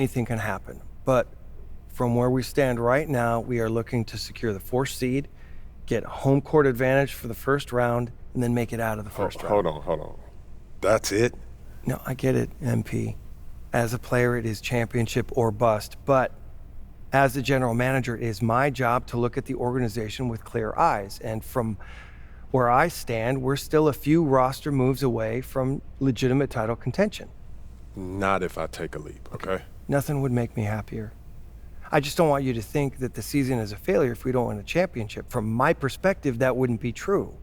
Anything can happen, but from where we stand right now, we are looking to secure the 4th seed, get home court advantage for the first round, and then make it out of the first round. Hold on. That's it? No, I get it, MP. As a player, it is championship or bust, but as the general manager, it is my job to look at the organization with clear eyes. And from where I stand, we're still a few roster moves away from legitimate title contention. Not if I take a leap, okay? Nothing would make me happier. I just don't want you to think that the season is a failure if we don't win a championship. From my perspective, that wouldn't be true.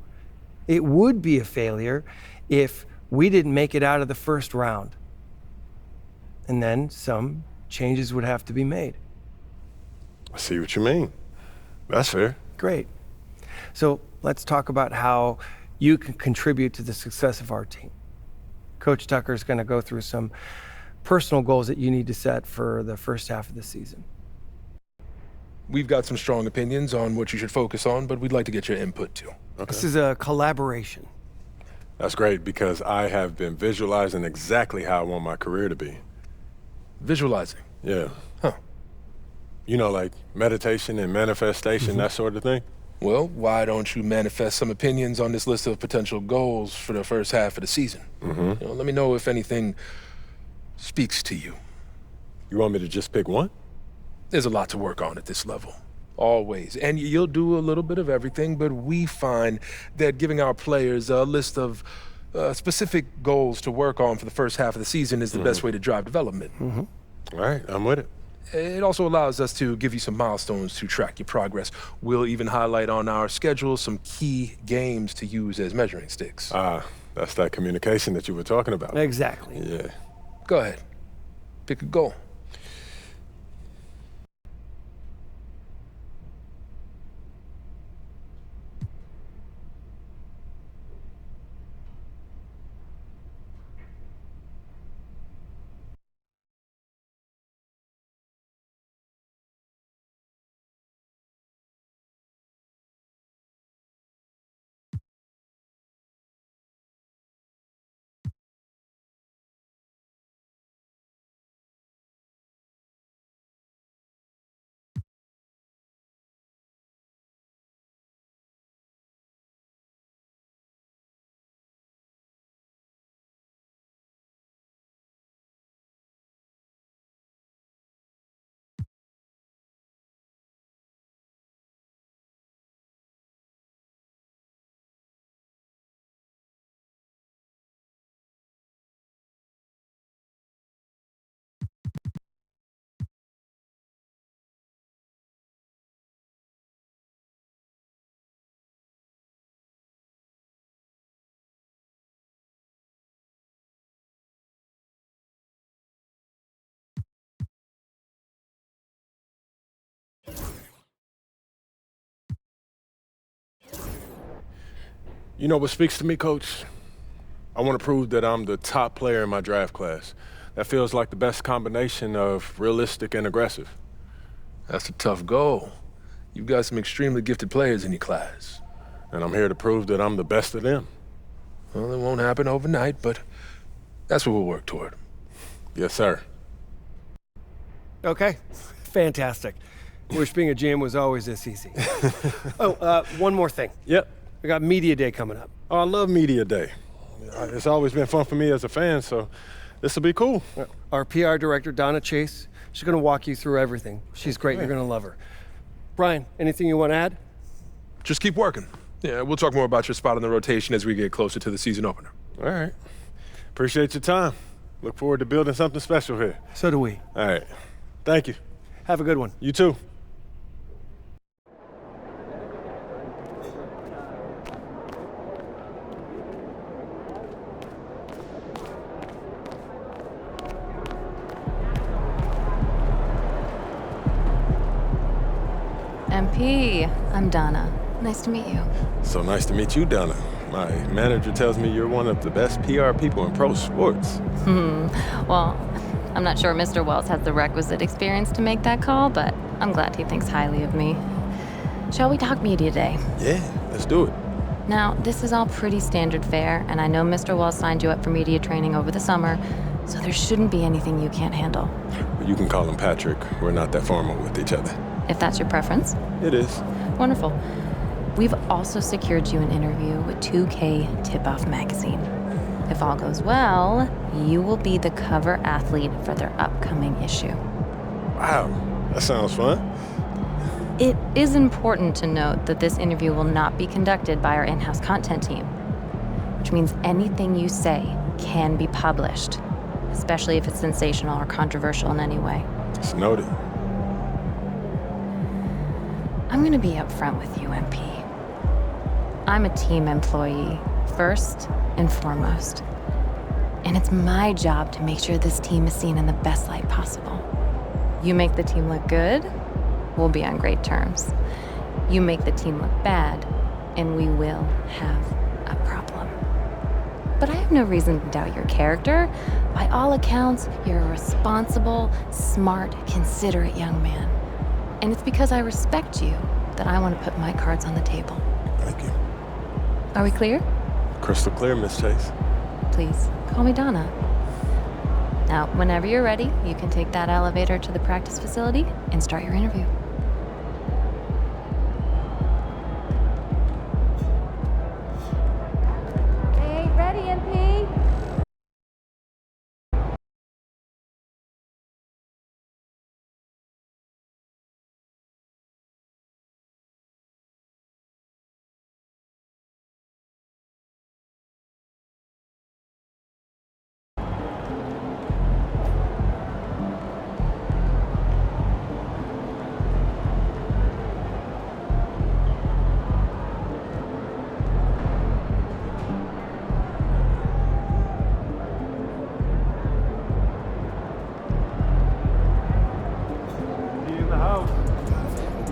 It would be a failure if we didn't make it out of the first round. And then some changes would have to be made. I see what you mean. That's fair. Great. So let's talk about how you can contribute to the success of our team. Coach Tucker is going to go through some personal goals that you need to set for the first half of the season. We've got some strong opinions on what you should focus on, but we'd like to get your input too. Okay. This is a collaboration. That's great because I have been visualizing exactly how I want my career to be. Visualizing? Yeah. Huh. You know, like meditation and manifestation, that sort of thing? Well, why don't you manifest some opinions on this list of potential goals for the first half of the season? Let me know if anything speaks to you. You want me to just pick one? There's a lot to work on at this level. Always. And you'll do a little bit of everything, but we find that giving our players a list of specific goals to work on for the first half of the season is the best way to drive development. All right, I'm with it. It also allows us to give you some milestones to track your progress. We'll even highlight on our schedule some key games to use as measuring sticks. That's that communication that you were talking about. Exactly. Yeah. Go ahead. Pick a goal. You know what speaks to me, Coach? I want to prove that I'm the top player in my draft class. That feels like the best combination of realistic and aggressive. That's a tough goal. You've got some extremely gifted players in your class. And I'm here to prove that I'm the best of them. Well, it won't happen overnight, but that's what we'll work toward. Yes, sir. Okay, fantastic. Wish being a GM was always this easy. One more thing. Yep. We got Media Day coming up. Oh, I love Media Day. It's always been fun for me as a fan, so this will be cool. Our PR director, Donna Chase, she's going to walk you through everything. She's great. You're going to love her. Brian, anything you want to add? Just keep working. Yeah, we'll talk more about your spot in the rotation as we get closer to the season opener. All right. Appreciate your time. Look forward to building something special here. So do we. All right. Thank you. Have a good one. You too. MP, I'm Donna. Nice to meet you. So nice to meet you, Donna. My manager tells me you're one of the best PR people in pro sports. Well, I'm not sure Mr. Wells has the requisite experience to make that call, but I'm glad he thinks highly of me. Shall we talk media day? Yeah, let's do it. Now, this is all pretty standard fare, and I know Mr. Wells signed you up for media training over the summer, so there shouldn't be anything you can't handle. You can call him Patrick. We're not that formal with each other. If that's your preference. It is. Wonderful. We've also secured you an interview with 2K Tip-Off magazine. If all goes well, you will be the cover athlete for their upcoming issue. Wow, that sounds fun. It is important to note that this interview will not be conducted by our in-house content team, which means anything you say can be published, especially if it's sensational or controversial in any way. It's noted. I'm gonna be upfront with you, MP. I'm a team employee, first and foremost. And it's my job to make sure this team is seen in the best light possible. You make the team look good, we'll be on great terms. You make the team look bad, and we will have a problem. But I have no reason to doubt your character. By all accounts, you're a responsible, smart, considerate young man. And it's because I respect you that I want to put my cards on the table. Thank you. Are we clear? Crystal clear, Miss Chase. Please, call me Donna. Now, whenever you're ready, you can take that elevator to the practice facility and start your interview. Hey, ready, MP?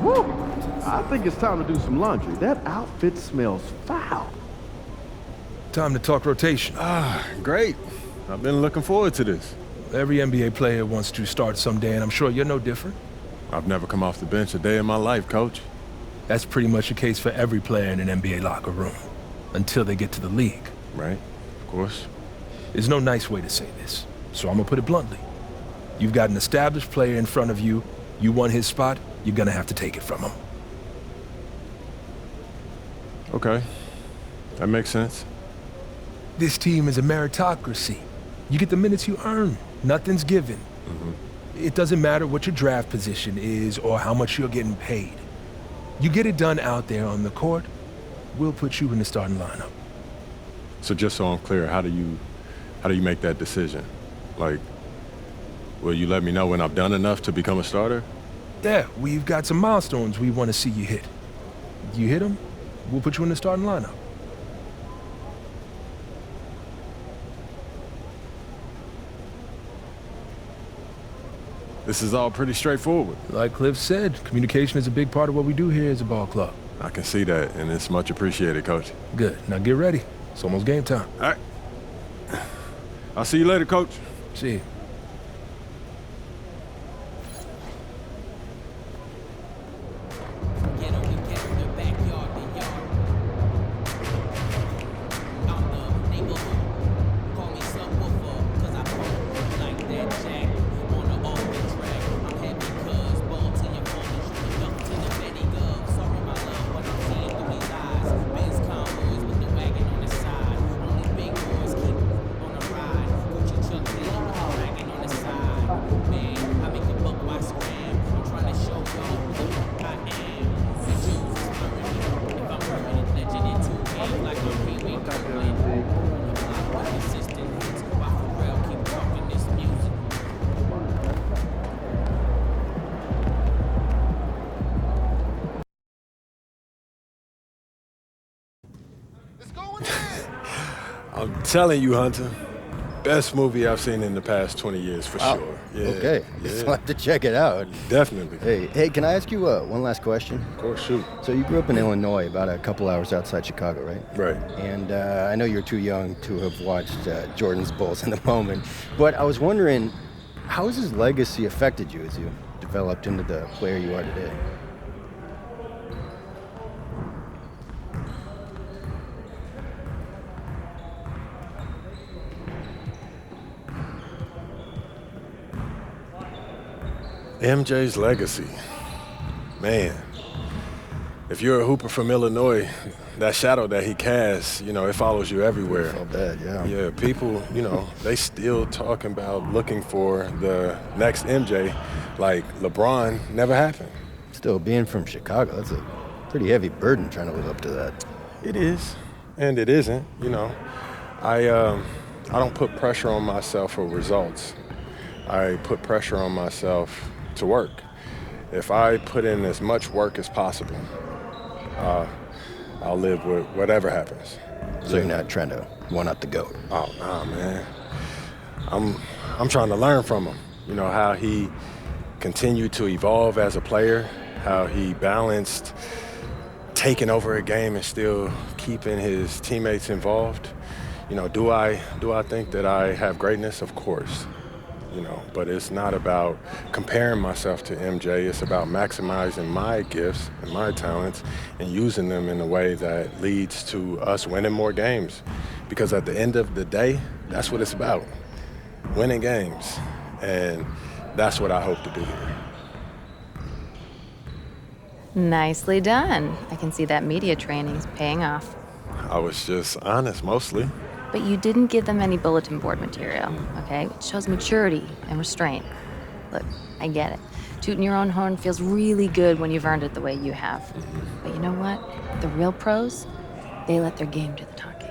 Woo! I think it's time to do some laundry. That outfit smells foul. Time to talk rotation. Great. I've been looking forward to this. Every NBA player wants to start someday, and I'm sure you're no different. I've never come off the bench a day in my life, Coach. That's pretty much the case for every player in an NBA locker room, until they get to the league. Right? Of course. There's no nice way to say this, so I'm gonna put it bluntly. You've got an established player in front of you. You want his spot, you're gonna have to take it from him. Okay. That makes sense. This team is a meritocracy. You get the minutes you earn. Nothing's given. It doesn't matter what your draft position is or how much you're getting paid. You get it done out there on the court, we'll put you in the starting lineup. So just so I'm clear, how do you make that decision? Like, will you let me know when I've done enough to become a starter? Yeah, we've got some milestones we want to see you hit. You hit them, we'll put you in the starting lineup. This is all pretty straightforward. Like Cliff said, communication is a big part of what we do here as a ball club. I can see that, and it's much appreciated, Coach. Good, now get ready. It's almost game time. All right. I'll see you later, Coach. See you. I'm telling you, Hunter. Best movie I've seen in the past 20 years, for sure. Yeah, Okay, yeah. so I have to check it out. Definitely. Hey, can I ask you one last question? Of course, shoot. So you grew up in Illinois, about a couple hours outside Chicago, right? Right. And I know you're too young to have watched Jordan's Bulls in the moment, but I was wondering, how has his legacy affected you as you developed into the player you are today? MJ's legacy. Man, if you're a hooper from Illinois, that shadow that he casts, it follows you everywhere. Felt bad, yeah. Yeah, people, they still talking about looking for the next MJ, like LeBron never happened. Still, being from Chicago, that's a pretty heavy burden trying to live up to that. It is, and it isn't. I don't put pressure on myself for results. I put pressure on myself to work. If I put in as much work as possible, I'll live with whatever happens. So you're not trying to one-up the GOAT? Oh, nah, man. I'm trying to learn from him. How he continued to evolve as a player, how he balanced taking over a game and still keeping his teammates involved. Do I think that I have greatness? Of course. But it's not about comparing myself to MJ. It's about maximizing my gifts and my talents and using them in a way that leads to us winning more games. Because at the end of the day, that's what it's about, winning games. And that's what I hope to do here. Nicely done. I can see that media training's paying off. I was just honest, mostly. But you didn't give them any bulletin board material, okay? It shows maturity and restraint. Look, I get it. Tooting your own horn feels really good when you've earned it the way you have. But you know what? The real pros, they let their game do the talking.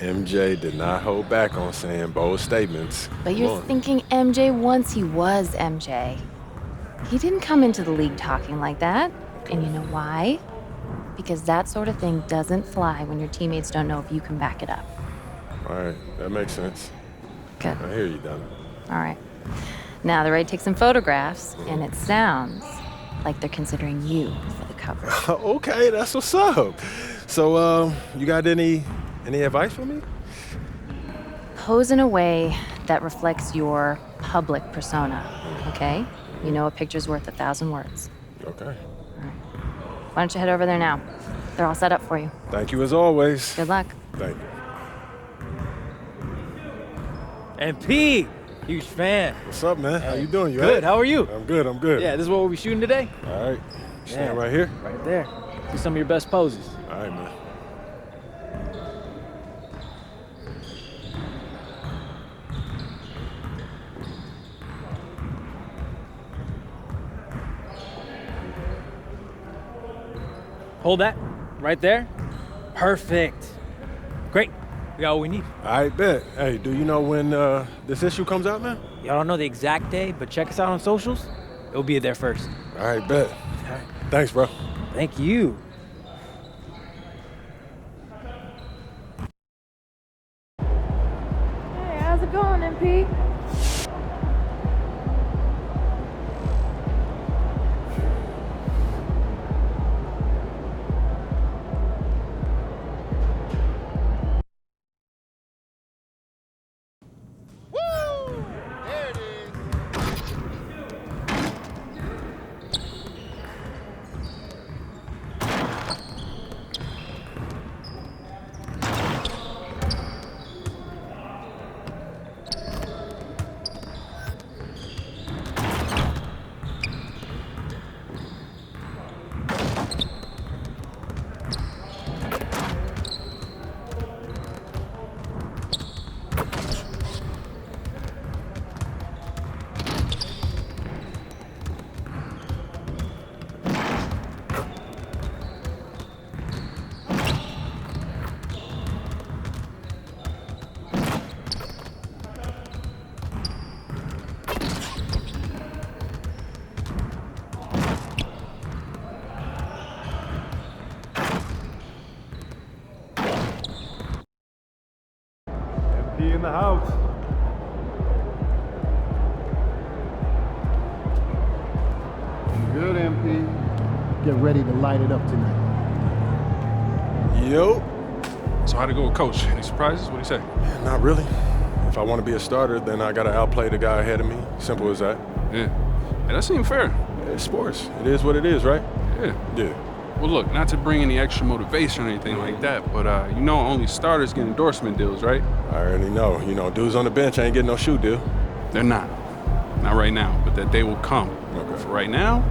MJ did not hold back on saying bold statements. But you're thinking MJ once he was MJ. He didn't come into the league talking like that. And you know why? Because that sort of thing doesn't fly when your teammates don't know if you can back it up. All right, that makes sense. Good. I hear you, Donna. All right. Now they're ready to take some photographs, and it sounds like they're considering you for the cover. Okay, that's what's up. So, you got any advice for me? Pose in a way that reflects your public persona, okay? A picture's worth 1,000 words. Okay. Why don't you head over there now? They're all set up for you. Thank you as always. Good luck. Thank you. And P, huge fan. What's up, man? How you doing? You Good. all right? How are you? I'm good. I'm good. Yeah, this is what we'll be shooting today. All right. Stand Yeah. right here. Right there. See some of your best poses. All right, man. Hold that. Right there. Perfect. Great. We got what we need. I bet. Hey, do you know when this issue comes out, man? Y'all don't know the exact day, but check us out on socials. It'll be there first. All right, bet. Thanks, bro. Thank you. Hey, how's it going, MP? MP in the house. Good, MP. Get ready to light it up tonight. Yo. So how'd it go with Coach? Any surprises? What'd he say? Not really. If I want to be a starter, then I got to outplay the guy ahead of me. Simple as that. Yeah. Hey, that seemed fair. It's sports. It is what it is, right? Yeah. Yeah. Well, look, not to bring any extra motivation or anything like that, but only starters get endorsement deals, right? I already know. Dudes on the bench ain't getting no shoe deal. They're not. Not right now, but that day will come. Okay. For right now,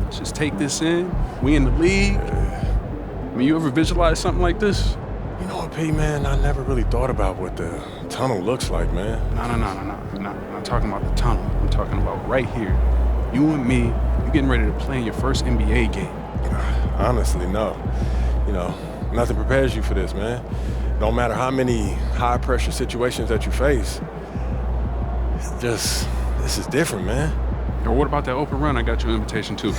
let's just take this in. We in the league. I mean, you ever visualize something like this? You know what, P, man? I never really thought about what the tunnel looks like, man. No. I'm not talking about the tunnel. I'm talking about right here. You and me, you getting ready to play in your first NBA game. Honestly, no. You know, nothing prepares you for this, man. No matter how many high-pressure situations that you face, this is different, man. Or what about that open run I got you an invitation to?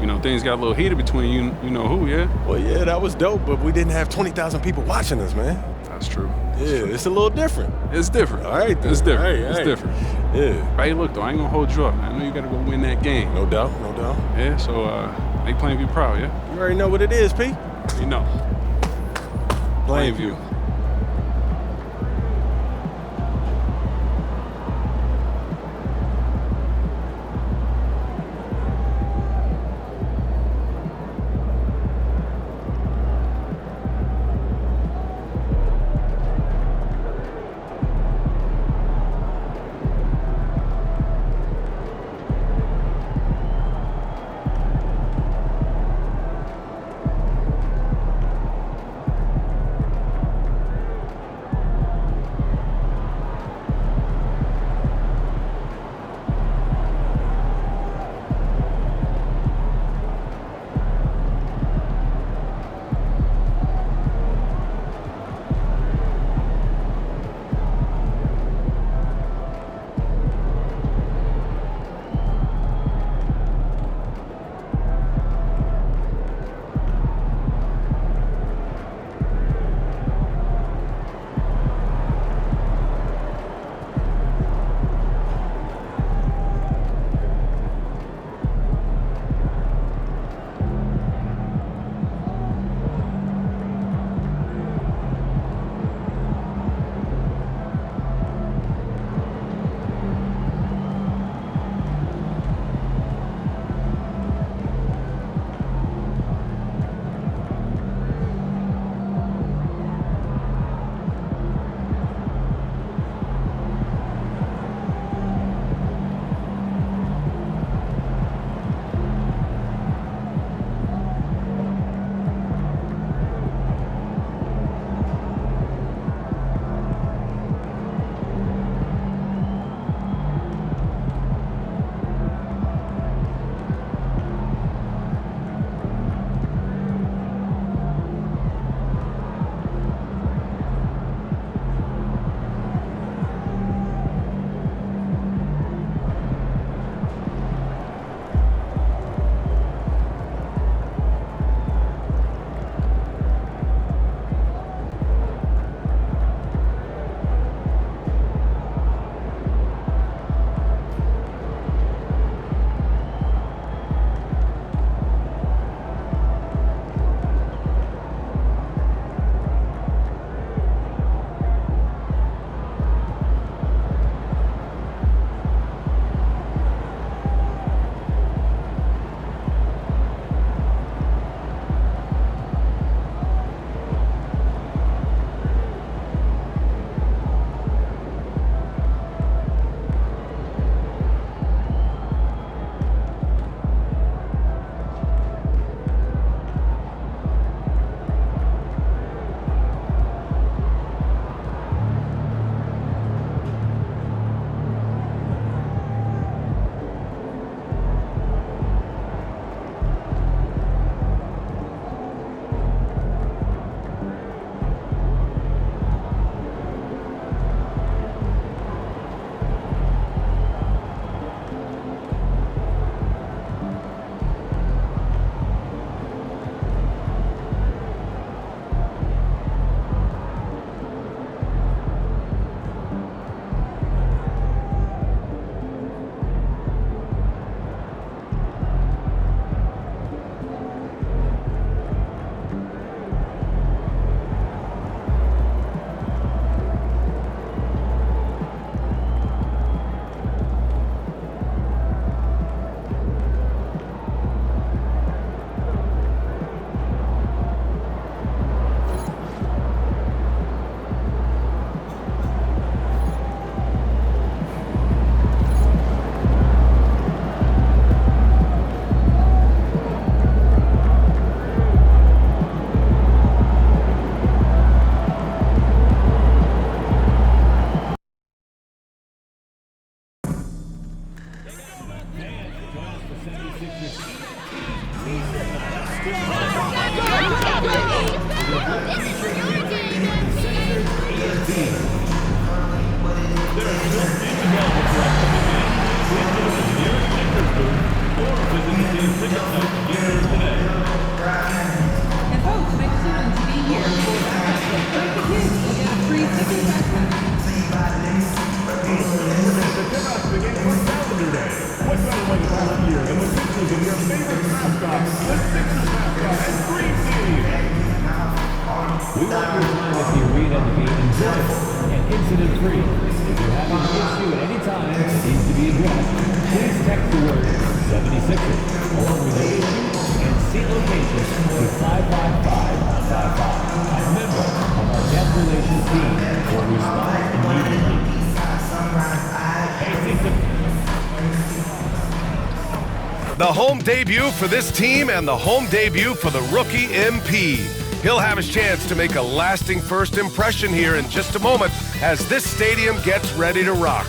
You know, things got a little heated between you know who, yeah? Well, yeah, that was dope, but we didn't have 20,000 people watching us, man. That's true. Yeah, it's a little different. It's different. All right, then. It's different. Hey, it's hey. different. Yeah. But hey, look, though, I ain't gonna hold you up, man. I know you gotta go win that game. No doubt, no doubt. Yeah, so make Plainview proud, yeah? You already know what it is, P. You know. Plainview. We want your time at the arena to be enjoyable and incident-free. If you have an issue at any time that needs to be addressed, please text the word 76ers along with your issue and seat location to 55555. A member of our guest relations team will respond immediately. The home debut for this team and the home debut for the rookie MP. He'll have his chance to make a lasting first impression here in just a moment as this stadium gets ready to rock.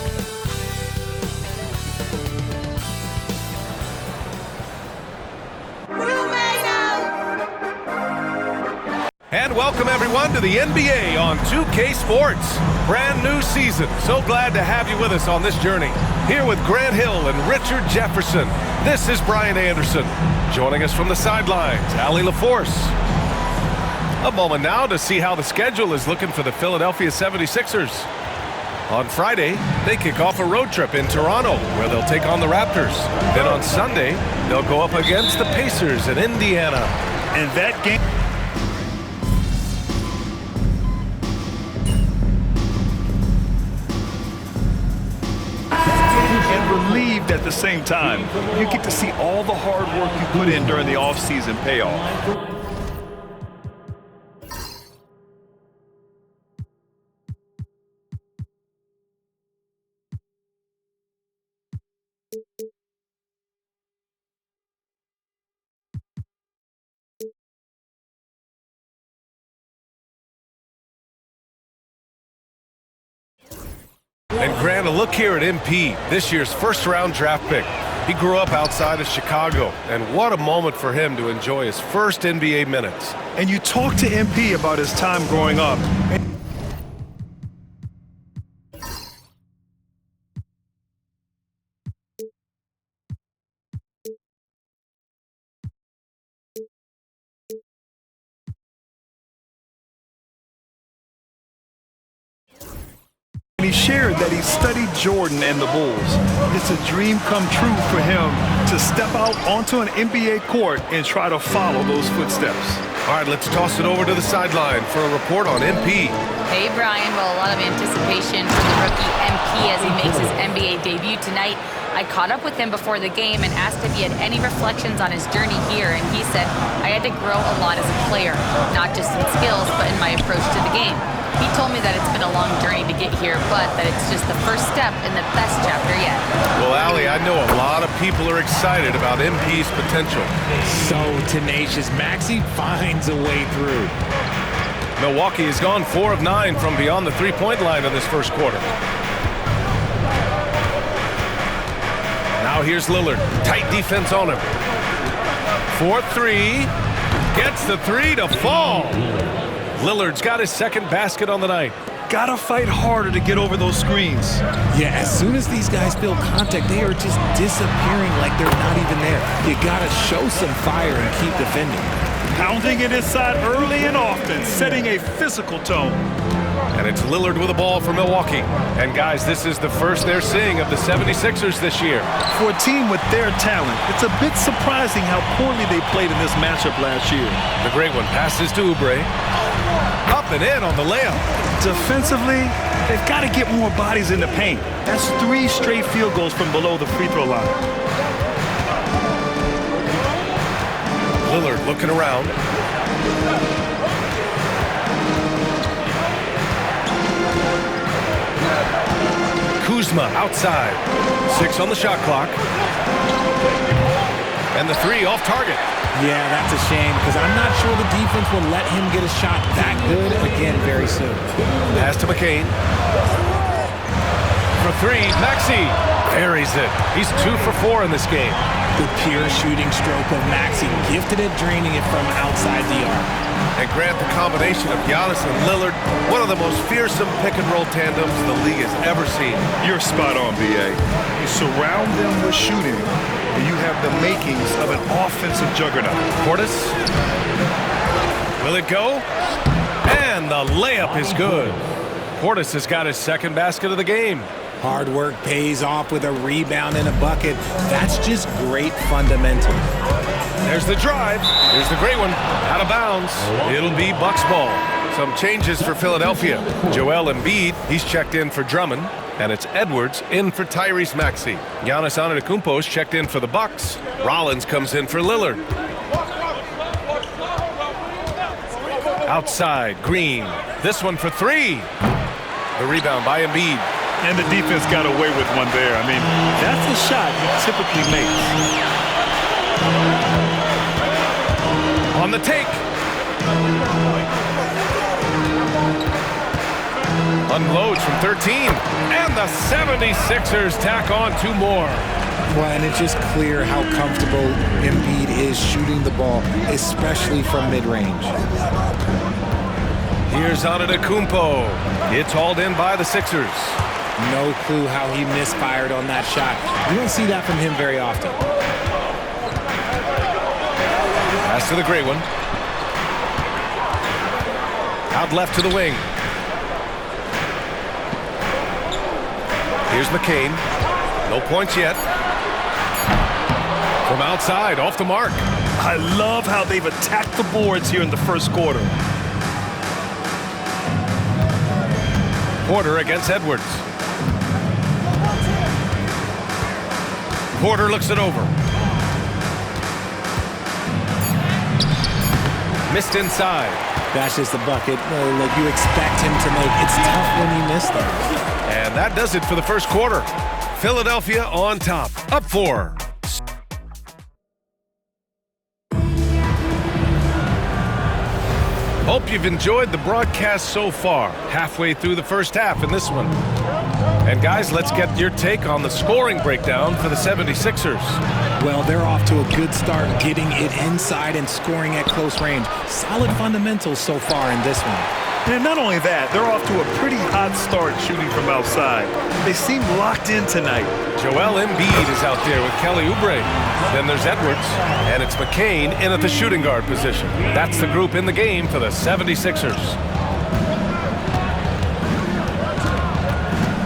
And welcome everyone to the NBA on 2K Sports. Brand new season. So glad to have you with us on this journey. Here with Grant Hill and Richard Jefferson. This is Brian Anderson. Joining us from the sidelines, Allie LaForce. A moment now to see how the schedule is looking for the Philadelphia 76ers. On Friday, they kick off a road trip in Toronto, where they'll take on the Raptors. Then on Sunday, they'll go up against the Pacers in Indiana. And that game... relieved at the same time. You get to see all the hard work you put in during the offseason pay off. And Grant, a look here at MP, this year's first-round draft pick. He grew up outside of Chicago, and what a moment for him to enjoy his first NBA minutes. And you talk to MP about his time growing up. He shared that he studied Jordan and the Bulls. It's a dream come true for him to step out onto an NBA court and try to follow those footsteps. All right, let's toss it over to the sideline for a report on MP. Hey, Brian. Well, a lot of anticipation for the rookie MP as he makes his NBA debut tonight. I caught up with him before the game and asked if he had any reflections on his journey here, and he said, I had to grow a lot as a player, not just in skills, but in my approach to the game. He told me that it's been a long journey to get here, but that it's just the first step in the best chapter yet. Well, Allie, I know a lot of people are excited about MP's potential. So tenacious. Maxey finds a way through. Milwaukee has gone 4 of 9 from beyond the three-point line in this first quarter. Now here's Lillard. Tight defense on him. 4-3. Gets the three to fall. Lillard's got his second basket on the night. Gotta fight harder to get over those screens. Yeah, as soon as these guys feel contact, they are just disappearing like they're not even there. You gotta show some fire and keep defending. Pounding it inside early and often, setting a physical tone. And it's Lillard with the ball for Milwaukee. And guys, this is the first they're seeing of the 76ers this year. For a team with their talent, it's a bit surprising how poorly they played in this matchup last year. The great one passes to Oubre. Up and in on the layup. Defensively, they've got to get more bodies in the paint. That's 3 straight field goals from below the free throw line. Lillard looking around. Kuzma outside. 6 on the shot clock. And the 3 off target. Yeah, that's a shame because I'm not sure the defense will let him get a shot that good again very soon. Pass to McCain. From for three. Maxey buries it. He's 2 for 4 in this game. The pure shooting stroke of Maxey, gifted at draining it from outside the arc. And Grant, the combination of Giannis and Lillard, one of the most fearsome pick-and-roll tandems the league has ever seen. You're spot on, B.A. You surround them with shooting, and you have the makings of an offensive juggernaut. Portis. Will it go? And the layup is good. Portis has got his second basket of the game. Hard work pays off with a rebound and a bucket. That's just great fundamentals. There's the drive. Here's the great one. Out of bounds. It'll be Bucks ball. Some changes for Philadelphia. Joel Embiid, he's checked in for Drummond. And it's Edwards in for Tyrese Maxey. Giannis Antetokounmpo's checked in for the Bucks. Rollins comes in for Lillard. Outside, Green. This one for three. The rebound by Embiid. And the defense got away with one there. I mean, that's a shot you typically make. On the take. Unloads from 13. And the 76ers tack on 2 more. Well, and it's just clear how comfortable Embiid is shooting the ball, especially from mid-range. Here's Antetokounmpo. It's hauled in by the Sixers. No clue how he misfired on that shot. You don't see that from him very often. Pass to the great one. Out left to the wing. Here's McCain. No points yet. From outside, off the mark. I love how they've attacked the boards here in the first quarter. Porter against Edwards. Porter looks it over. Missed inside. That's just the bucket like you expect him to make. It's tough when you miss them. And that does it for the first quarter. Philadelphia on top, up 4. Hope you've enjoyed the broadcast so far. Halfway through the first half in this one. And guys, let's get your take on the scoring breakdown for the 76ers. Well, they're off to a good start, getting it inside and scoring at close range. Solid fundamentals so far in this one. And not only that, they're off to a pretty hot start shooting from outside. They seem locked in tonight. Joel Embiid is out there with Kelly Oubre. Then there's Edwards, and it's McCain in at the shooting guard position. That's the group in the game for the 76ers.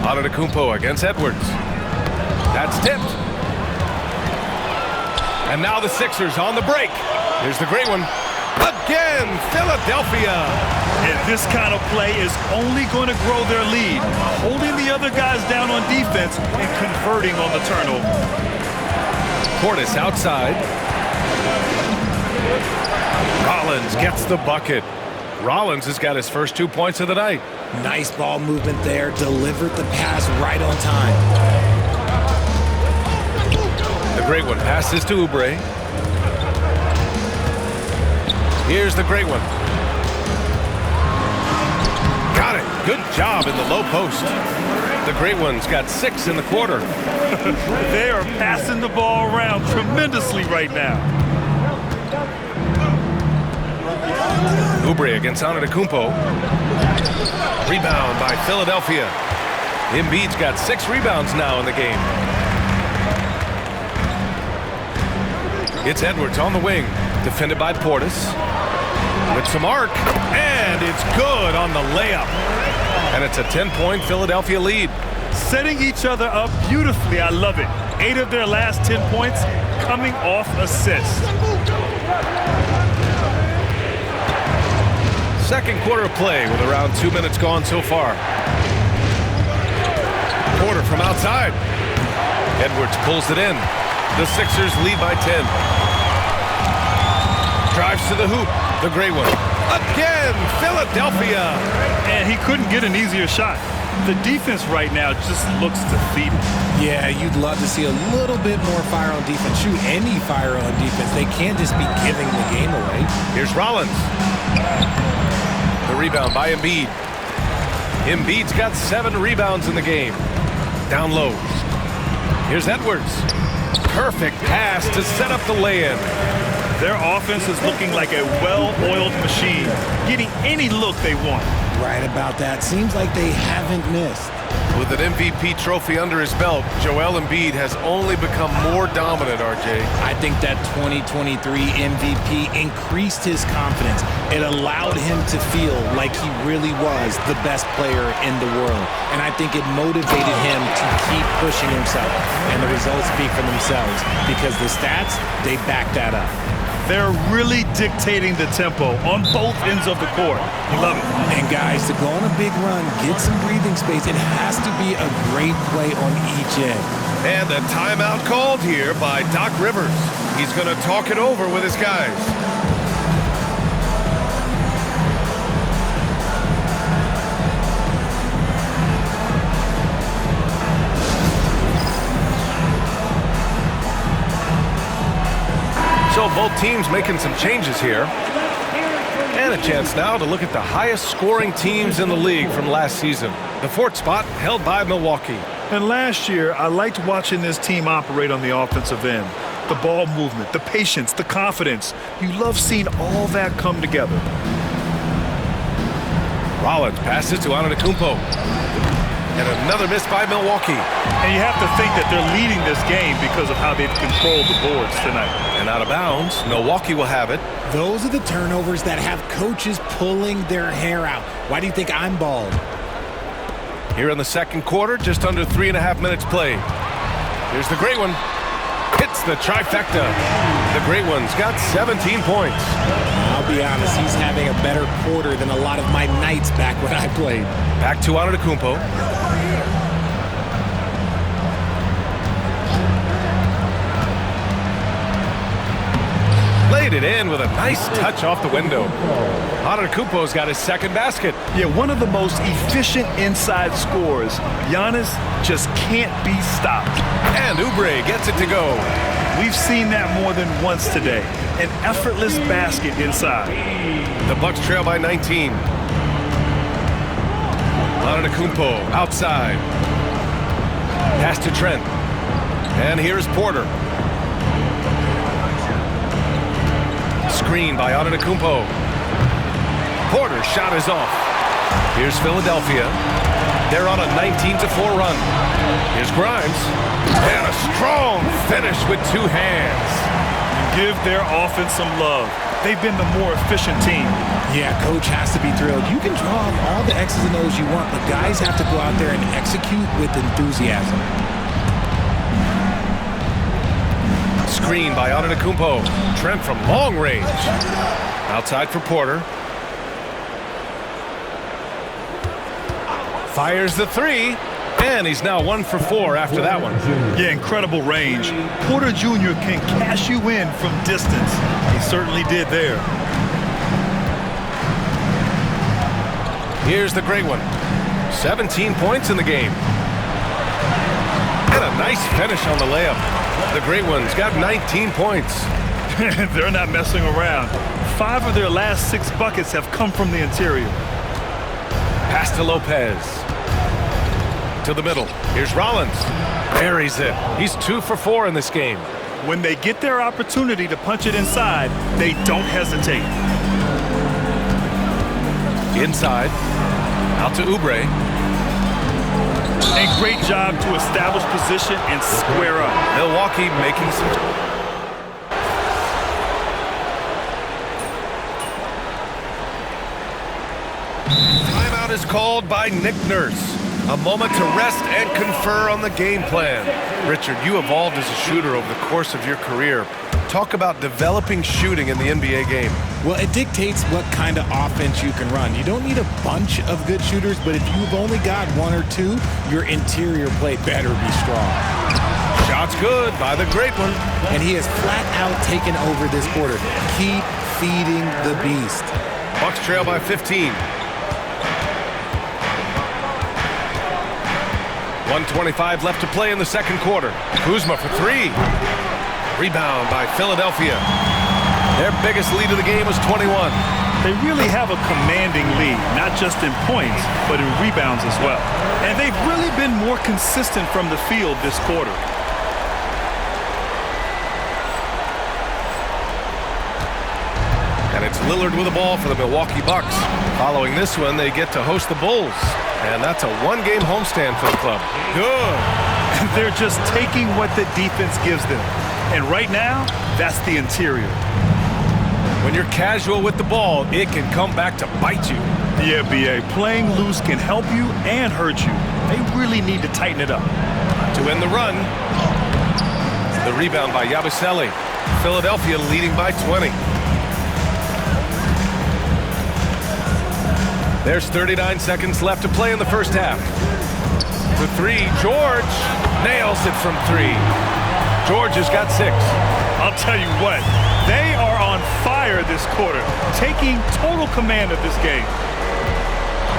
Antetokounmpo against Edwards. That's tipped. And now the Sixers on the break. Here's the great one. Again, Philadelphia. And this kind of play is only going to grow their lead, holding the other guys down on defense and converting on the turnover. Portis outside. Rollins gets the bucket. Rollins has got his first 2 points of the night. Nice ball movement there. Delivered the pass right on time. The great one passes to Oubre. Here's the great one. Got it. Good job in the low post. The great one's got 6 in the quarter. They are passing the ball around tremendously right now. Oubre against Antetokounmpo. Rebound by Philadelphia. Embiid's got 6 rebounds now in the game. It's Edwards on the wing. Defended by Portis. With some arc. And it's good on the layup. And it's a 10-point Philadelphia lead. Setting each other up beautifully. I love it. 8 of their last 10 points coming off assists. Second quarter play with around 2 minutes gone so far. Porter from outside. Edwards pulls it in. The Sixers lead by 10. Drives to the hoop. The great one. Again, Philadelphia. And he couldn't get an easier shot. The defense right now just looks defeated. Yeah, you'd love to see a little bit more fire on defense. Shoot, any fire on defense. They can't just be giving the game away. Here's Rollins. The rebound by Embiid. Embiid's got 7 rebounds in the game. Down low. Here's Edwards. Perfect pass to set up the lay-in. Their offense is looking like a well-oiled machine, getting any look they want. Right about that. Seems like they haven't missed. With an MVP trophy under his belt, Joel Embiid has only become more dominant, RJ. I think that 2023 MVP increased his confidence. It allowed him to feel like he really was the best player in the world. And I think it motivated him to keep pushing himself. And the results speak for themselves because the stats, they back that up. They're really dictating the tempo on both ends of the court. You love it. And guys, to go on a big run, get some breathing space, it has to be a great play on each end. And a timeout called here by Doc Rivers. He's going to talk it over with his guys. So both teams making some changes here. And a chance now to look at the highest scoring teams in the league from last season. The fourth spot held by Milwaukee. And last year, I liked watching this team operate on the offensive end. The ball movement, the patience, the confidence. You love seeing all that come together. Rollins passes to Antetokounmpo. And another miss by Milwaukee. And you have to think that they're leading this game because of how they've controlled the boards tonight. And out of bounds, Milwaukee will have it. Those are the turnovers that have coaches pulling their hair out. Why do you think I'm bald? Here in the second quarter, just under 3.5 minutes played. Here's the great one. Hits the trifecta. The great one's got 17 points. I'll be honest, he's having a better quarter than a lot of my nights back when I played. Back to Antetokounmpo. Laid it in with a nice touch off the window. Antetokounmpo's got his second basket. Yeah, one of the most efficient inside scorers. Giannis just can't be stopped. And Oubre gets it to go. We've seen that more than once today. An effortless basket inside. The Bucks trail by 19. Antetokounmpo outside. Pass to Trent. And here's Porter. Screen by Antetokounmpo. Porter's shot is off. Here's Philadelphia. They're on a 19-4 run. Here's Grimes. And a strong finish with two hands. Give their offense some love. They've been the more efficient team. Yeah, coach has to be thrilled. You can draw up all the X's and O's you want, but guys have to go out there and execute with enthusiasm. Screen by Antetokounmpo. Trent from long range. Outside for Porter. Fires the three. And he's now 1 for 4 after that one. Yeah, incredible range. Porter Jr. can cash you in from distance. He certainly did there. Here's the great one. 17 points in the game. And a nice finish on the layup. The great one's got 19 points. They're not messing around. 5 of their last 6 buckets have come from the interior. Pass to Lopez. To the middle. Here's Rollins. Buries it. He's 2 for 4 in this game. When they get their opportunity to punch it inside, they don't hesitate. Inside. Out to Oubre. A great job to establish position and square up. Milwaukee making some... Timeout is called by Nick Nurse. A moment to rest and confer on the game plan. Richard, you evolved as a shooter over the course of your career. Talk about developing shooting in the NBA game. Well, it dictates what kind of offense you can run. You don't need a bunch of good shooters, but if you've only got 1 or 2, your interior play better be strong. Shot's good by the great one. And he has flat out taken over this quarter. Keep feeding the beast. Bucks trail by 15. 1:25 left to play in the second quarter. Kuzma for 3. Rebound by Philadelphia. Their biggest lead of the game was 21. They really have a commanding lead, not just in points, but in rebounds as well. And they've really been more consistent from the field this quarter. And it's Lillard with the ball for the Milwaukee Bucks. Following this one, they get to host the Bulls. And that's a one-game homestand for the club. Good. They're just taking what the defense gives them. And right now, that's the interior. When you're casual with the ball, it can come back to bite you. Yeah, B.A. Playing loose can help you and hurt you. They really need to tighten it up. To end the run, the rebound by Yabusele. Philadelphia leading by 20. There's 39 seconds left to play in the first half. For three, George nails it from three. George has got 6. I'll tell you what, they are on fire this quarter, taking total command of this game.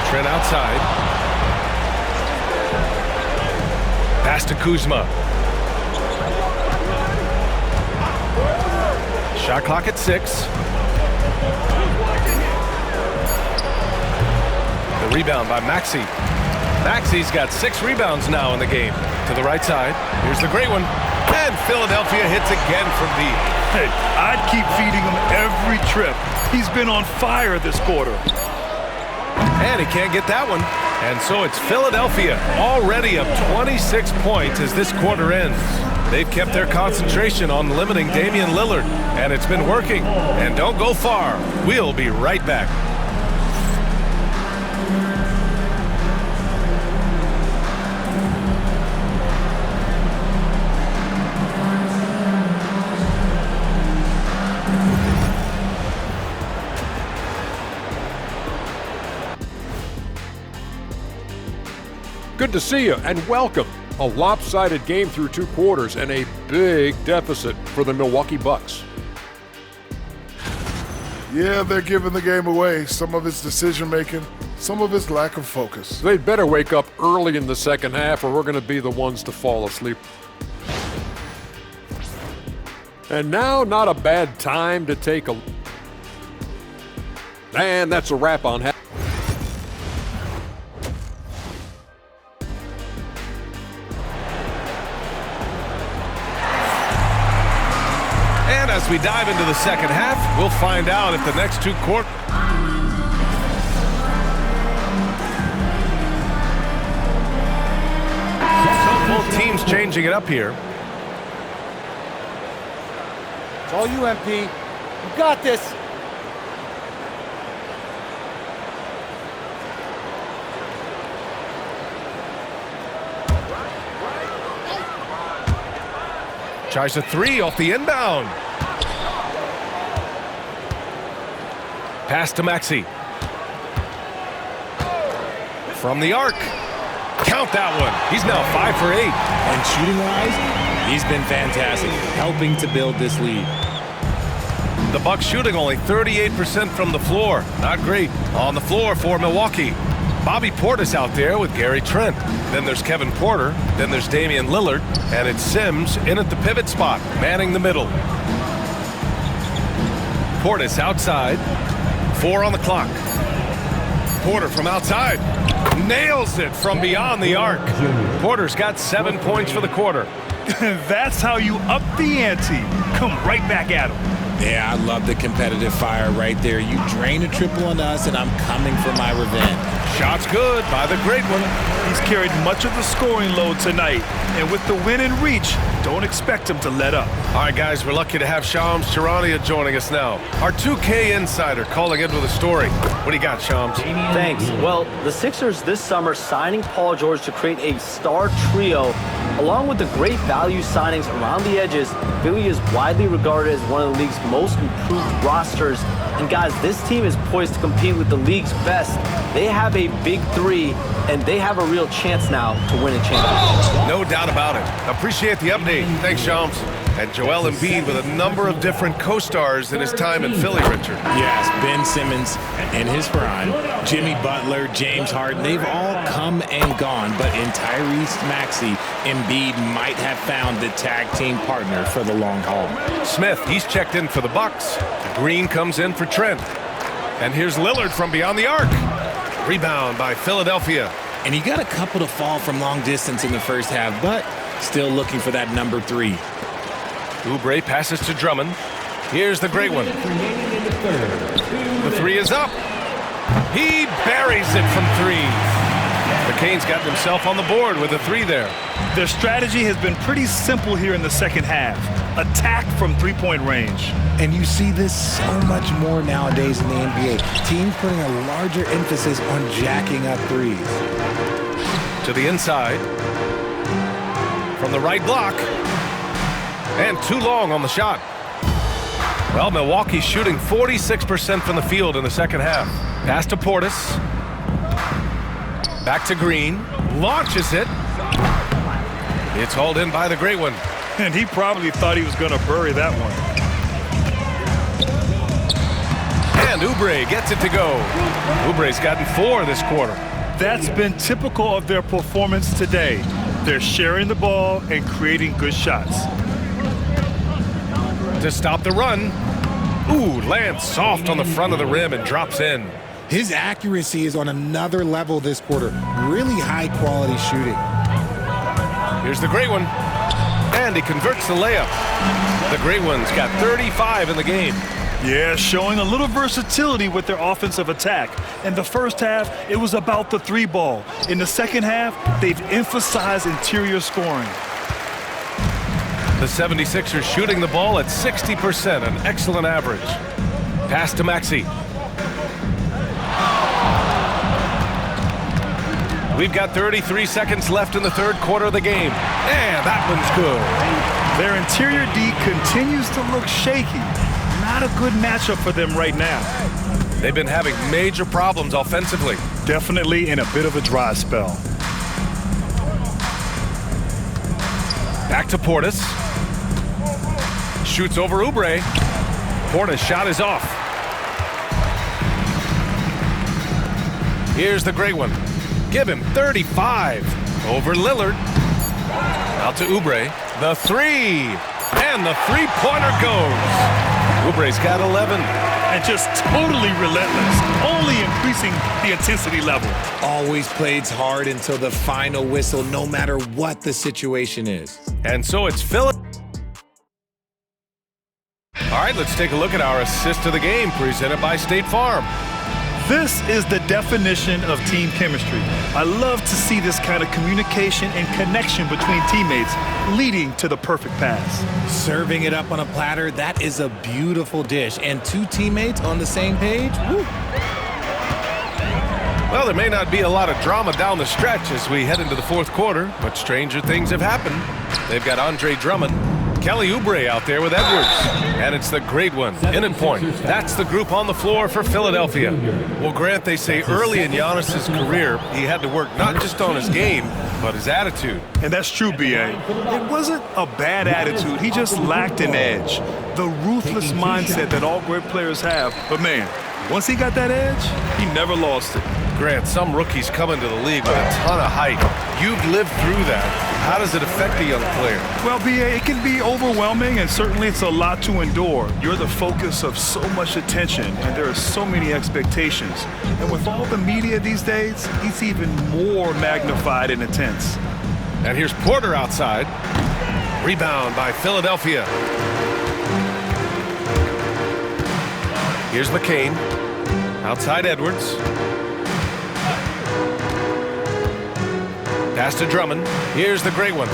Trent outside. Pass to Kuzma. Shot clock at 6. The rebound by Maxey. Maxey's got 6 rebounds now in the game. To the right side. Here's the great one. And Philadelphia hits again from deep. Hey, I'd keep feeding him every trip. He's been on fire this quarter. And he can't get that one. And so it's Philadelphia already up 26 points as this quarter ends. They've kept their concentration on limiting Damian Lillard, and it's been working. And don't go far. We'll be right back. Good to see you and welcome. A lopsided game through 2 quarters and a big deficit for the Milwaukee Bucks. Yeah, they're giving the game away. Some of it's decision making, some of it's lack of focus. They'd better wake up early in the second half or we're going to be the ones to fall asleep. And now, not a bad time to take a... And that's a wrap on half. As we dive into the second half, we'll find out if the next 2 quarters... Both teams changing it up here. It's all you, MP. You got this. Tries a 3 off the inbound. Pass to Maxey. From the arc. Count that one. He's now 5 for 8. And shooting-wise, he's been fantastic, helping to build this lead. The Bucks shooting only 38% from the floor. Not great. On the floor for Milwaukee. Bobby Portis out there with Gary Trent. Then there's Kevin Porter. Then there's Damian Lillard. And it's Sims in at the pivot spot, manning the middle. Portis outside. 4 on the clock. Porter from outside. Nails it from beyond the arc. Porter's got 7 points for the quarter. That's how you up the ante. Come right back at him. Yeah, I love the competitive fire right there. You drain a triple on us, and I'm coming for my revenge. Shot's good by the great one. He's carried much of the scoring load tonight, and with the win in reach, don't expect him to let up. All right, guys, we're lucky to have Shams Charania joining us now. Our 2K insider calling in with a story. What do you got, Shams? Thanks. Well, the Sixers this summer signing Paul George to create a star trio, along with the great value signings around the edges. Philly is widely regarded as one of the league's most improved rosters. And guys, this team is poised to compete with the league's best. They have a big 3, and they have a real chance now to win a championship. No doubt about it. Appreciate the update. Thanks, Shams. And Joel Embiid with a number of different co-stars in his time in Philly, Richard. Yes, Ben Simmons in his prime, Jimmy Butler, James Harden, they've all come and gone. But in Tyrese Maxey, Embiid might have found the tag team partner for the long haul. Smith, he's checked in for the Bucks. Green comes in for Trent. And here's Lillard from beyond the arc. Rebound by Philadelphia. And he got a couple to fall from long distance in the first half, but still looking for that number 3. Oubre passes to Drummond. Here's the great one. The 3 is up. He buries it from 3. McCain's gotten himself on the board with a 3 there. Their strategy has been pretty simple here in the second half. Attack from three-point range. And you see this so much more nowadays in the NBA. Teams putting a larger emphasis on jacking up threes. To the inside. From the right block. And too long on the shot. Well, Milwaukee's shooting 46% from the field in the second half. Pass to Portis. Back to Green. Launches it. It's hauled in by the great one. And he probably thought he was going to bury that one. And Oubre gets it to go. Oubre's gotten 4 this quarter. That's been typical of their performance today. They're sharing the ball and creating good shots. To stop the run. Ooh, lands soft on the front of the rim and drops in. His accuracy is on another level this quarter. Really high quality shooting. Here's the great one. And he converts the layup. The great one's got 35 in the game. Yeah, showing a little versatility with their offensive attack. In the first half, it was about the 3 ball. In the second half, they've emphasized interior scoring. The 76ers shooting the ball at 60%, an excellent average. Pass to Maxey. We've got 33 seconds left in the third quarter of the game. And that one's good. Their interior D continues to look shaky. Not a good matchup for them right now. They've been having major problems offensively. Definitely in a bit of a dry spell. Back to Portis. Shoots over Oubre. Portis' shot is off. Here's the great one. Give him 35 over Lillard. Out to Oubre. The 3. And the three-pointer goes. Oubre's got 11. And just totally relentless. Only increasing the intensity level. Always plays hard until the final whistle, no matter what the situation is. And so it's Philip. All right, let's take a look at our assist of the game presented by State Farm. This is the definition of team chemistry. I love to see this kind of communication and connection between teammates leading to the perfect pass. Serving it up on a platter, that is a beautiful dish. And 2 teammates on the same page, woo. Well, there may not be a lot of drama down the stretch as we head into the fourth quarter, but stranger things have happened. They've got Andre Drummond, Kelly Oubre out there with Edwards, and it's the great one in and point. That's the group on the floor for Philadelphia. Well, Grant, they say early in Giannis's career, he had to work not just on his game, but his attitude. And that's true, B.A. It wasn't a bad attitude. He just lacked an edge. The ruthless mindset that all great players have. But, man, once he got that edge, he never lost it. Grant, some rookies come into the league with a ton of hype. You've lived through that. How does it affect a young player? Well, B.A., it can be overwhelming, and certainly it's a lot to endure. You're the focus of so much attention, and there are so many expectations. And with all the media these days, it's even more magnified and intense. And here's Porter outside. Rebound by Philadelphia. Here's McCain. Outside Edwards. Pass to Drummond. Here's the great one.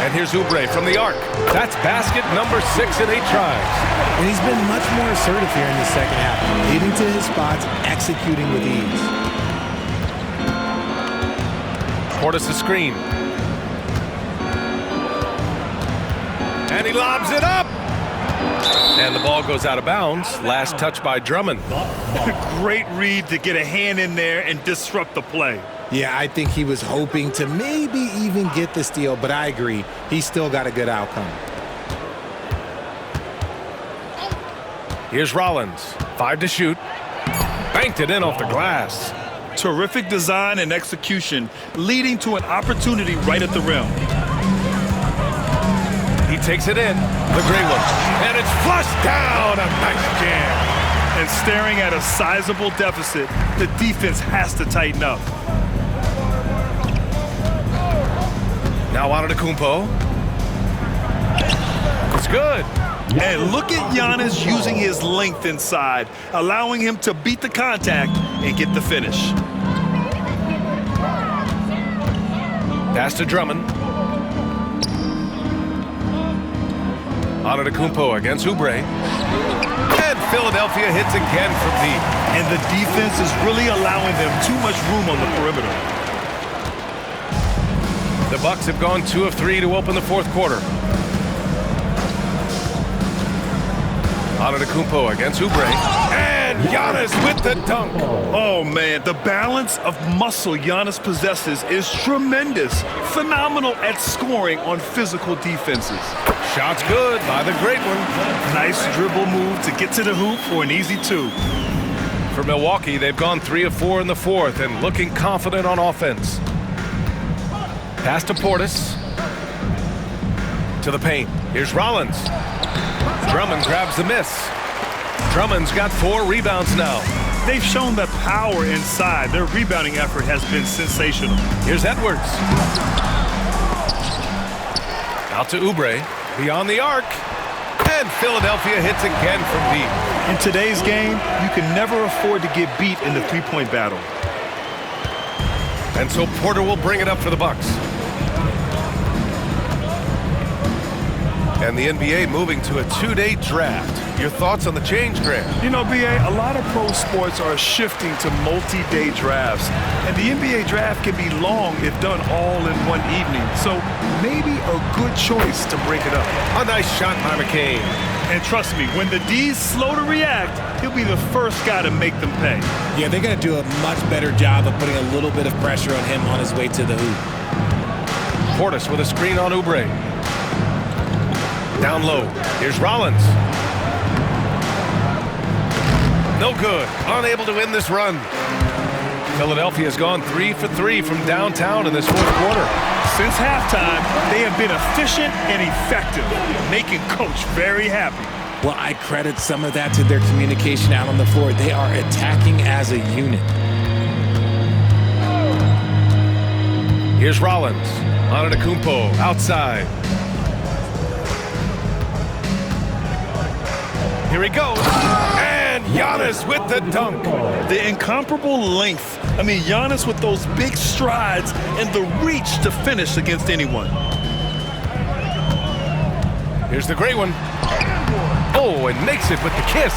And here's Oubre from the arc. That's basket number 6 in 8 tries. And he's been much more assertive here in the second half, getting to his spots, executing with ease. Portis the screen. And he lobs it up. And the ball goes out of bounds. Last touch by Drummond. Great read to get a hand in there and disrupt the play. Yeah, I think he was hoping to maybe even get the steal, but I agree. He still got a good outcome. Here's Rollins. 5 to shoot. Banked it in off the glass. Terrific design and execution, leading to an opportunity right at the rim. He takes it in. The great one. And it's flushed down. A nice jam. And staring at a sizable deficit, the defense has to tighten up. Now Antetokounmpo. It's good. And look at Giannis using his length inside, allowing him to beat the contact and get the finish. Pass to Drummond. Antetokounmpo against Oubre. And Philadelphia hits again from deep. And the defense is really allowing them too much room on the perimeter. The Bucks have gone 2 of 3 to open the fourth quarter. Antetokounmpo against Oubre. And Giannis with the dunk. Oh, man, the balance of muscle Giannis possesses is tremendous. Phenomenal at scoring on physical defenses. Shot's good by the great one. Nice dribble move to get to the hoop for an easy 2. For Milwaukee, they've gone 3 of 4 in the fourth and looking confident on offense. Pass to Portis. To the paint. Here's Rollins. Drummond grabs the miss. Drummond's got 4 rebounds now. They've shown the power inside. Their rebounding effort has been sensational. Here's Edwards. Out to Oubre. Beyond the arc. And Philadelphia hits again from deep. In today's game, you can never afford to get beat in the three-point battle. And so Porter will bring it up for the Bucks. And the NBA moving to a 2-day draft. Your thoughts on the change, Grant? You know, BA, a lot of pro sports are shifting to multi-day drafts. And the NBA draft can be long if done all in one evening. So maybe a good choice to break it up. A nice shot by McCain. And trust me, when the D's slow to react, he'll be the first guy to make them pay. Yeah, they're going to do a much better job of putting a little bit of pressure on him on his way to the hoop. Portis with a screen on Oubre. Down low. Here's Rollins. No good. Unable to win this run. Philadelphia's gone 3 for 3 from downtown in this fourth quarter. Since halftime, they have been efficient and effective, making Coach very happy. Well, I credit some of that to their communication out on the floor. They are attacking as a unit. Here's Rollins. Antetokounmpo outside. Here he goes. And Giannis with the dunk. The incomparable length. I mean, Giannis with those big strides and the reach to finish against anyone. Here's the great one. Oh, and makes it with the kiss.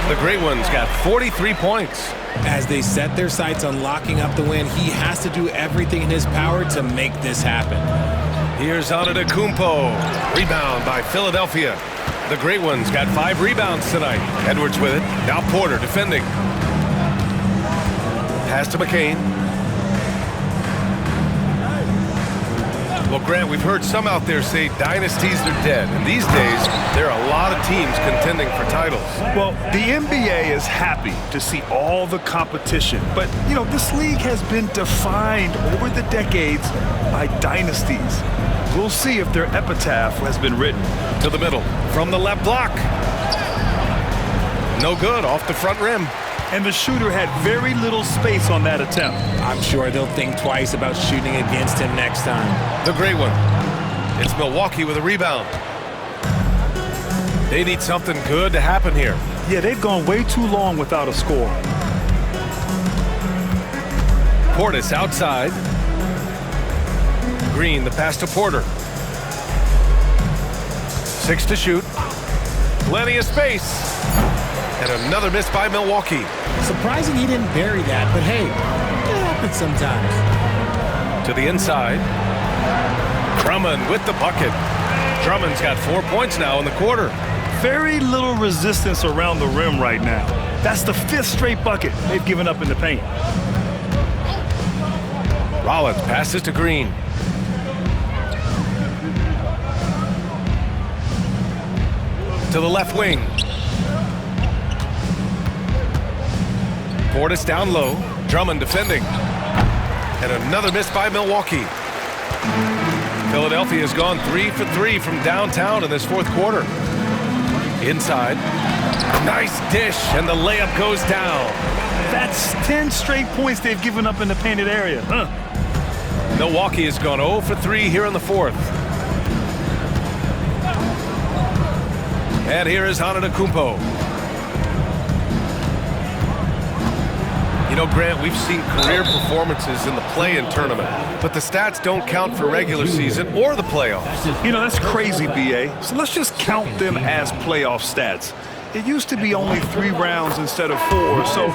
The great one's got 43 points. As they set their sights on locking up the win, he has to do everything in his power to make this happen. Here's Antetokounmpo. Rebound by Philadelphia. The great one's got 5 rebounds tonight. Edwards with it. Now Porter defending. Pass to McCain. Well, Grant, we've heard some out there say dynasties are dead. And these days, there are a lot of teams contending for titles. Well, the NBA is happy to see all the competition. But, you know, this league has been defined over the decades by dynasties. We'll see if their epitaph has been written. To the middle, from the left block. No good, off the front rim. And the shooter had very little space on that attempt. I'm sure they'll think twice about shooting against him next time. The great one. It's Milwaukee with a rebound. They need something good to happen here. Yeah, they've gone way too long without a score. Portis outside. Green, the pass to Porter. 6 to shoot. Plenty of space. And another miss by Milwaukee. Surprising he didn't bury that, but hey, it happens sometimes. To the inside. Drummond with the bucket. Drummond's got 4 points now in the quarter. Very little resistance around the rim right now. That's the 5th straight bucket they've given up in the paint. Rollins passes to Green. To the left wing. Portis down low. Drummond defending. And another miss by Milwaukee. Philadelphia has gone 3 for 3 from downtown in this fourth quarter. Inside. Nice dish, and the layup goes down. That's 10 straight points they've given up in the painted area. Milwaukee has gone 0 for 3 here in the fourth. And here is Antetokounmpo. You know, Grant, we've seen career performances in the play-in tournament, but the stats don't count for regular season or the playoffs. You know, that's crazy, B.A. So let's just count them as playoff stats. It used to be only 3 rounds instead of 4, so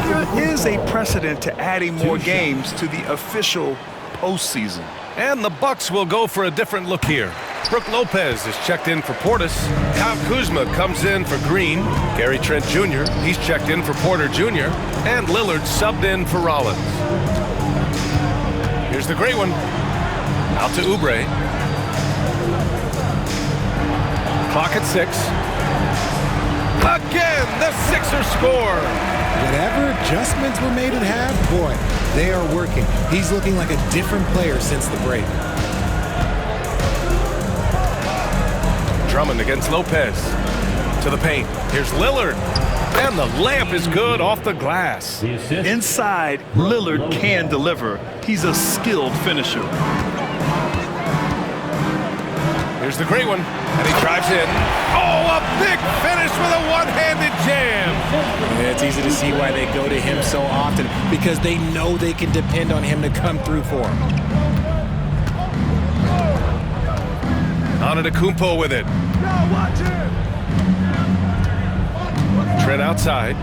there is a precedent to adding more games to the official postseason. And the Bucks will go for a different look here. Brook Lopez is checked in for Portis. Kyle Kuzma comes in for Green. Gary Trent Jr., he's checked in for Porter Jr. And Lillard subbed in for Rollins. Here's the great one. Out to Oubre. Clock at 6. Again, the Sixers score. Whatever adjustments were made at half, boy, they are working. He's looking like a different player since the break. Drummond against Lopez. To the paint. Here's Lillard. And the layup is good off the glass. Inside, Lillard can deliver. He's a skilled finisher. Here's the great one. And he drives in. Oh, a big finish with a one-handed jam. Yeah, it's easy to see why they go to him so often, because they know they can depend on him to come through for them. Antetokounmpo with it. Trent outside.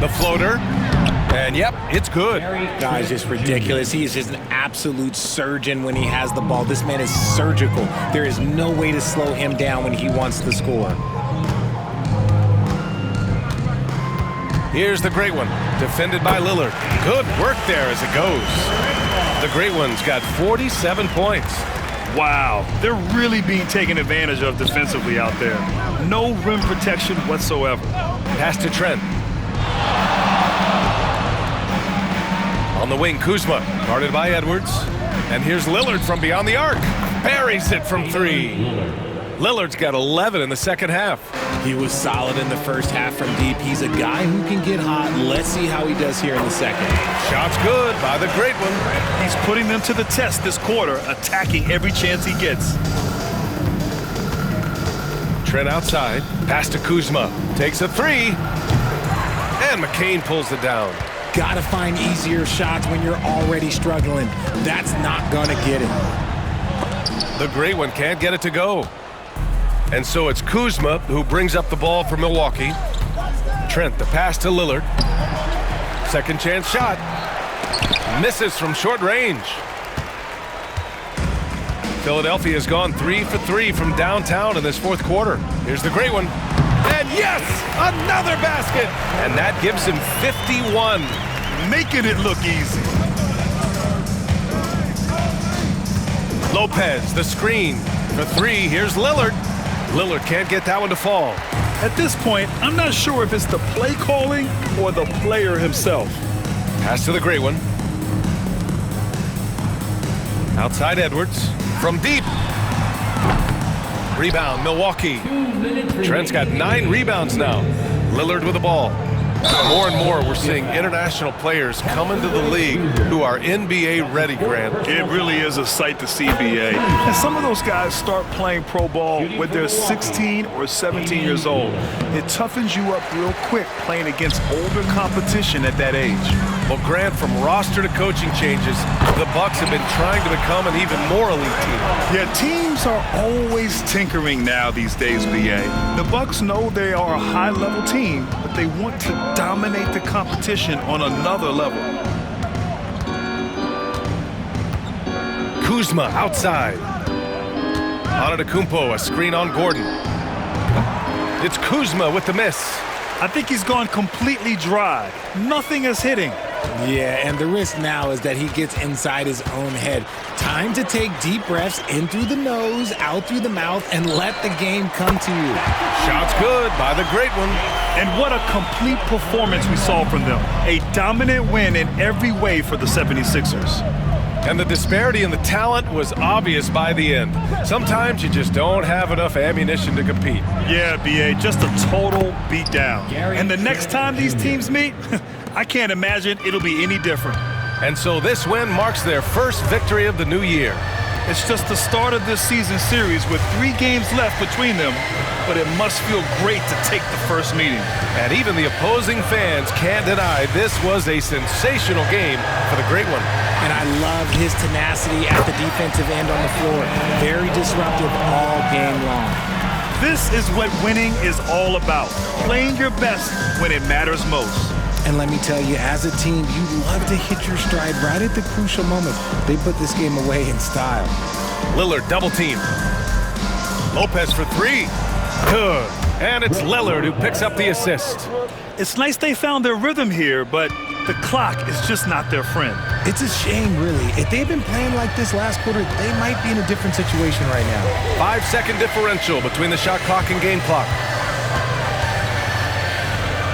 The floater. And yep, it's good. Guy's just ridiculous. He is just an absolute surgeon when he has the ball. This man is surgical. There is no way to slow him down when he wants to score. Here's the great one, defended by Lillard. Good work there as it goes. The great one's got 47 points. Wow, they're really being taken advantage of defensively out there. No rim protection whatsoever. Pass to Trent. On the wing, Kuzma, guarded by Edwards. And here's Lillard from beyond the arc. Buries it from 3. Lillard's got 11 in the second half. He was solid in the first half from deep. He's a guy who can get hot. Let's see how he does here in the second. Shot's good by the great one. He's putting them to the test this quarter, attacking every chance he gets. Trent outside. Pass to Kuzma. Takes a 3. And McCain pulls it down. Gotta find easier shots when you're already struggling. That's not gonna get it. The great one can't get it to go. And so it's Kuzma who brings up the ball for Milwaukee. Trent, the pass to Lillard. Second chance shot. Misses from short range. Philadelphia has gone 3 for 3 from downtown in this fourth quarter. Here's the great one. And yes, another basket. And that gives him 51. Making it look easy. Lopez, the screen for 3. Here's Lillard. Lillard can't get that one to fall. At this point, I'm not sure if it's the play calling or the player himself. Pass to the great one. Outside Edwards. From deep. Rebound, Milwaukee. Trent's got 9 rebounds now. Lillard with the ball. More and more, we're seeing international players come into the league who are NBA ready, Grant. It really is a sight to see, BA. And some of those guys start playing pro ball when they're 16 or 17 years old. It toughens you up real quick playing against older competition at that age. Well, Grant, from roster to coaching changes, the Bucks have been trying to become an even more elite team. Yeah, teams are always tinkering now these days, BA. The Bucks know they are a high-level team, but they want to dominate the competition on another level. Kuzma outside. Antetokounmpo, a screen on Gordon. It's Kuzma with the miss. I think he's gone completely dry. Nothing is hitting. Yeah, and the risk now is that he gets inside his own head. Time to take deep breaths in through the nose, out through the mouth, and let the game come to you. Shots good by the great one. And what a complete performance we saw from them. A dominant win in every way for the 76ers. And the disparity in the talent was obvious by the end. Sometimes you just don't have enough ammunition to compete. Yeah, B.A., just a total beatdown. And the next time these teams meet, I can't imagine it'll be any different. And so this win marks their first victory of the new year. It's just the start of this season series with 3 games left between them, but it must feel great to take the first meeting. And even the opposing fans can't deny this was a sensational game for the great one. And I loved his tenacity at the defensive end on the floor. Very disruptive all game long. This is what winning is all about. Playing your best when it matters most. And let me tell you, as a team, you love to hit your stride right at the crucial moment. They put this game away in style. Lillard double team. Lopez for 3. Good. And it's Lillard who picks up the assist. It's nice they found their rhythm here, but the clock is just not their friend. It's a shame, really. If they'd been playing like this last quarter, they might be in a different situation right now. 5-second differential between the shot clock and game clock.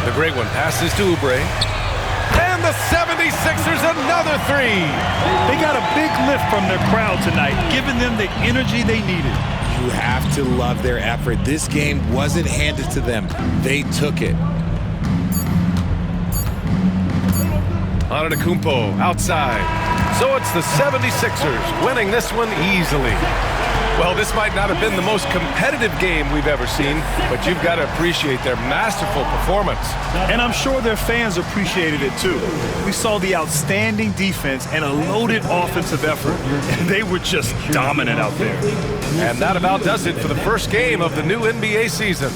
The great one passes to Oubre. And the 76ers another 3. They got a big lift from their crowd tonight, giving them the energy they needed. You have to love their effort. This game wasn't handed to them. They took it. Antetokounmpo outside. So it's the 76ers winning this one easily. Well, this might not have been the most competitive game we've ever seen, but you've got to appreciate their masterful performance. And I'm sure their fans appreciated it too. We saw the outstanding defense and a loaded offensive effort, and they were just dominant out there. And that about does it for the first game of the new NBA season.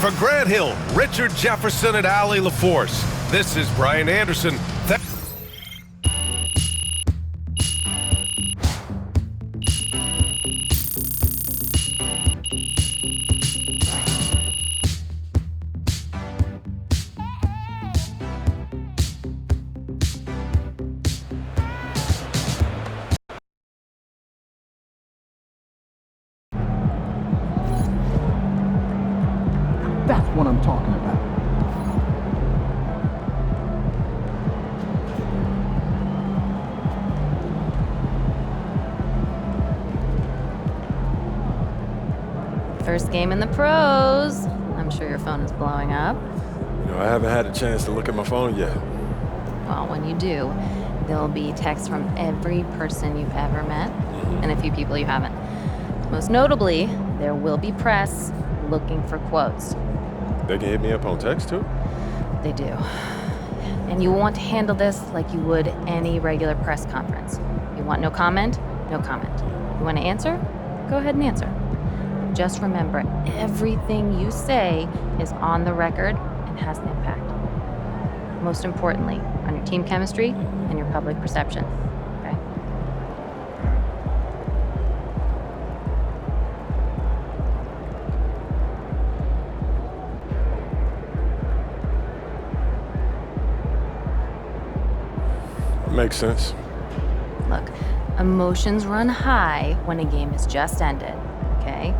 For Grant Hill, Richard Jefferson, and Allie LaForce, this is Brian Anderson. That's what I'm talking about. First game in the pros. I'm sure your phone is blowing up. You know, I haven't had a chance to look at my phone yet. Well, when you do, there'll be texts from every person you've ever met and a few people you haven't. Most notably, there will be press looking for quotes. They can hit me up on text too? They do. And you want to handle this like you would any regular press conference. You want no comment? No comment. You want to answer? Go ahead and answer. Just remember, everything you say is on the record and has an impact. Most importantly, on your team chemistry and your public perception. Okay? Makes sense. Look, emotions run high when a game is just ended, okay?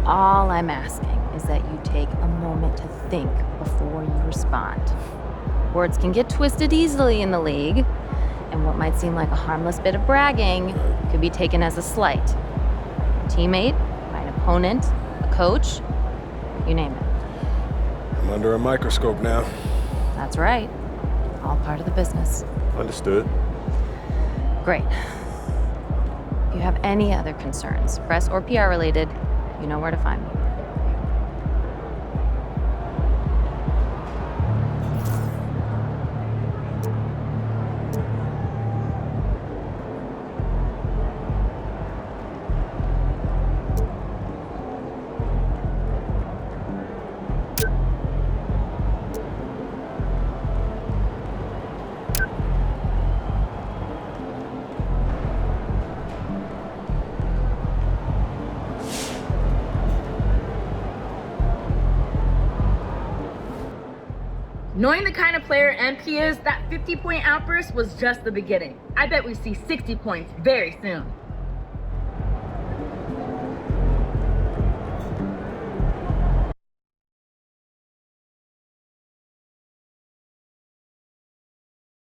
All I'm asking is that you take a moment to think before you respond. Words can get twisted easily in the league, and what might seem like a harmless bit of bragging could be taken as a slight. A teammate, by an opponent, a coach, you name it. I'm under a microscope now. That's right. All part of the business. Understood. Great. If you have any other concerns, press or PR related, you know where to find me. Knowing the kind of player MP is, that 50-point outburst was just the beginning. I bet we see 60 points very soon.